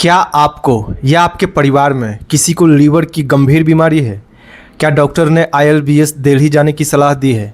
क्या आपको या आपके परिवार में किसी को लीवर की गंभीर बीमारी है? क्या डॉक्टर ने ILBS दिल्ली जाने की सलाह दी है,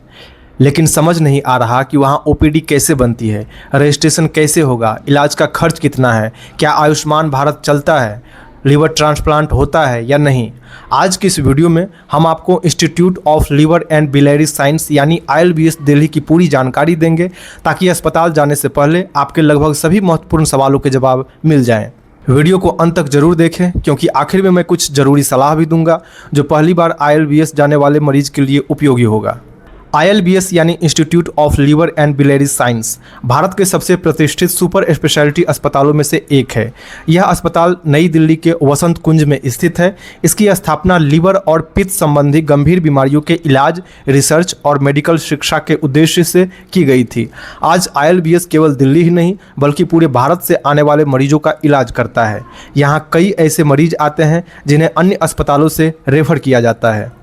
लेकिन समझ नहीं आ रहा कि वहाँ OPD कैसे बनती है, रजिस्ट्रेशन कैसे होगा, इलाज का खर्च कितना है, क्या आयुष्मान भारत चलता है, लीवर ट्रांसप्लांट होता है या नहीं? आज की इस वीडियो में हम आपको institute of liver and biliary science यानी ILBS दिल्ली की पूरी जानकारी देंगे, ताकि अस्पताल जाने से पहले आपके लगभग सभी महत्वपूर्ण सवालों के जवाब मिल जाएं। वीडियो को अंत तक जरूर देखें, क्योंकि आखिर में मैं कुछ ज़रूरी सलाह भी दूंगा जो पहली बार ILBS जाने वाले मरीज के लिए उपयोगी होगा। ILBS यानी institute of liver and biliary science Bharat के सबसे प्रतिष्ठित सुपर स्पेशलिटी अस्पतालों में से एक है। यह अस्पताल नई दिल्ली के वसंत कुंज में स्थित है। इसकी स्थापना लीवर और पित्त संबंधी गंभीर बीमारियों के इलाज, रिसर्च और मेडिकल शिक्षा के उद्देश्य से की गई थी। आज ILBS केवल दिल्ली ही नहीं बल्कि पूरे भारत से आने वाले मरीजों का इलाज करता है। यहाँ कई ऐसे मरीज आते हैं जिन्हें अन्य अस्पतालों से रेफर किया जाता है।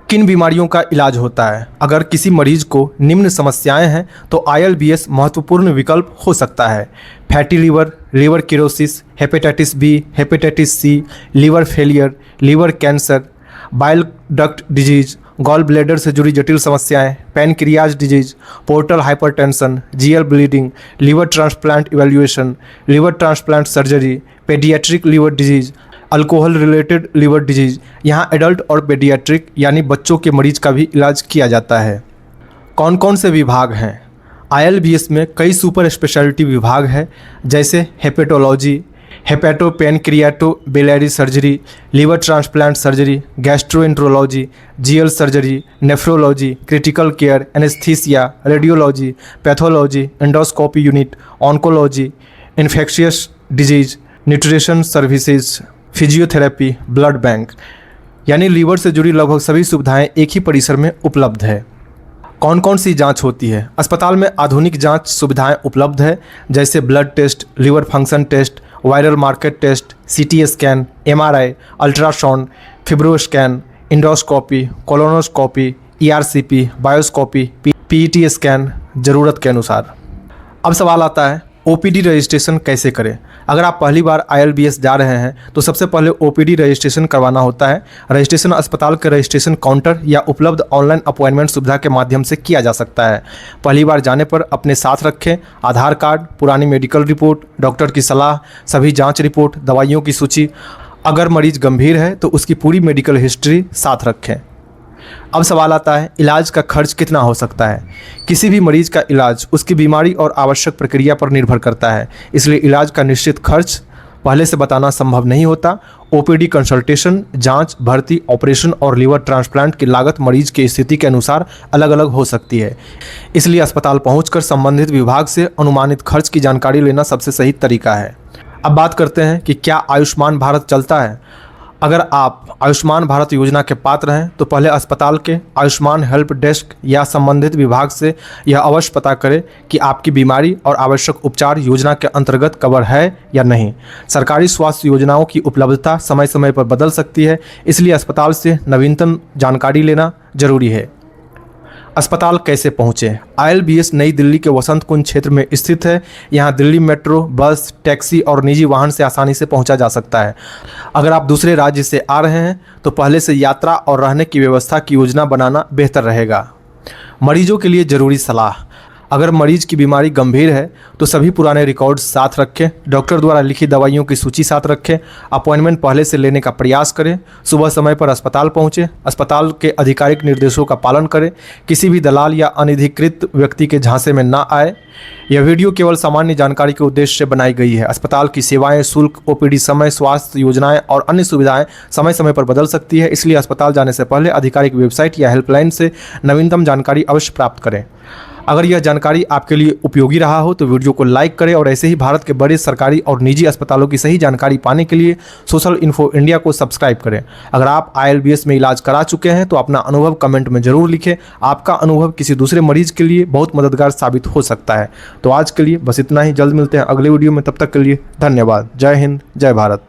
किन बीमारियों का इलाज होता है? अगर किसी मरीज को निम्न समस्याएं हैं तो ILBS महत्वपूर्ण विकल्प हो सकता है। Fatty liver, liver cirrhosis, hepatitis B, hepatitis C, liver failure, liver cancer, bile duct disease, gall bladder से जुड़ी जटिल समस्याएं, pancreas disease, portal hypertension, GL bleeding, liver transplant evaluation, liver transplant surgery, paediatric liver disease, alcohol related liver disease. यहाँ adult और paediatric यानी बच्चों के मरीज का भी इलाज किया जाता है। कौन कौन से विभाग हैं? ILBS में कई सुपर स्पेशलिटी विभाग हैं, जैसे hepatology, hepatopancreato biliary surgery, liver transplant surgery, gastroenterology, GL surgery, nephrology, critical care, anaesthesia, radiology, pathology, endoscopy unit, oncology, infectious disease, nutrition services, physiotherapy, blood bank. यानी लीवर से जुड़ी लगभग सभी सुविधाएं एक ही परिसर में उपलब्ध है। कौन कौन सी जांच होती है? अस्पताल में आधुनिक जांच सुविधाएं उपलब्ध है, जैसे blood test, liver function test, viral marker test, CT scan, MRI, ultrasound, fibro scan, endoscopy, colonoscopy, ERCP, biopsy, PET scan ज़रूरत के अनुसार। अब सवाल आता है, OPD रजिस्ट्रेशन कैसे करें? अगर आप पहली बार ILBS जा रहे हैं तो सबसे पहले OPD रजिस्ट्रेशन करवाना होता है। रजिस्ट्रेशन अस्पताल के रजिस्ट्रेशन काउंटर या उपलब्ध ऑनलाइन अपॉइंटमेंट सुविधा के माध्यम से किया जा सकता है। पहली बार जाने पर अपने साथ रखें आधार कार्ड, पुरानी मेडिकल रिपोर्ट, डॉक्टर की सलाह, सभी जाँच रिपोर्ट, दवाइयों की सूची। अगर मरीज गंभीर है तो उसकी पूरी मेडिकल हिस्ट्री साथ रखें। अब सवाल आता है, इलाज का खर्च कितना हो सकता है? किसी भी मरीज का इलाज उसकी बीमारी और आवश्यक प्रक्रिया पर निर्भर करता है, इसलिए इलाज का निश्चित खर्च पहले से बताना संभव नहीं होता। OPD कंसल्टेशन, जांच, भर्ती, ऑपरेशन और लीवर ट्रांसप्लांट की लागत मरीज की स्थिति के अनुसार अलग अलग हो सकती है, इसलिए अस्पताल पहुंचकर संबंधित विभाग से अनुमानित खर्च की जानकारी लेना सबसे सही तरीका है। अब बात करते हैं कि क्या आयुष्मान भारत चलता है। अगर आप आयुष्मान भारत योजना के पात्र हैं तो पहले अस्पताल के आयुष्मान हेल्प डेस्क या संबंधित विभाग से यह अवश्य पता करें कि आपकी बीमारी और आवश्यक उपचार योजना के अंतर्गत कवर है या नहीं। सरकारी स्वास्थ्य योजनाओं की उपलब्धता समय समय पर बदल सकती है, इसलिए अस्पताल से नवीनतम जानकारी लेना जरूरी है। अस्पताल कैसे पहुँचे? ILBS नई दिल्ली के वसंत कुंज क्षेत्र में स्थित है। यहाँ दिल्ली मेट्रो, बस, टैक्सी और निजी वाहन से आसानी से पहुँचा जा सकता है। अगर आप दूसरे राज्य से आ रहे हैं तो पहले से यात्रा और रहने की व्यवस्था की योजना बनाना बेहतर रहेगा। मरीजों के लिए ज़रूरी सलाह। अगर मरीज की बीमारी गंभीर है तो सभी पुराने रिकॉर्ड्स साथ रखें, डॉक्टर द्वारा लिखी दवाइयों की सूची साथ रखें, अपॉइंटमेंट पहले से लेने का प्रयास करें, सुबह समय पर अस्पताल पहुंचें, अस्पताल के आधिकारिक निर्देशों का पालन करें, किसी भी दलाल या अनधिकृत व्यक्ति के झांसे में ना आए। यह वीडियो केवल सामान्य जानकारी के उद्देश्य से बनाई गई है। अस्पताल की सेवाएं, शुल्क, OPD समय, स्वास्थ्य योजनाएं और अन्य सुविधाएं समय समय पर बदल सकती है, इसलिए अस्पताल जाने से पहले आधिकारिक वेबसाइट या हेल्पलाइन से नवीनतम जानकारी अवश्य प्राप्त करें। अगर यह जानकारी आपके लिए उपयोगी रहा हो तो वीडियो को लाइक करें और ऐसे ही भारत के बड़े सरकारी और निजी अस्पतालों की सही जानकारी पाने के लिए सोशल इन्फो इंडिया को सब्सक्राइब करें। अगर आप ILBS में इलाज करा चुके हैं तो अपना अनुभव कमेंट में ज़रूर लिखें। आपका अनुभव किसी दूसरे मरीज के लिए बहुत मददगार साबित हो सकता है। तो आज के लिए बस इतना ही। जल्द मिलते हैं अगले वीडियो में, तब तक के लिए धन्यवाद। जय हिंद, जय भारत।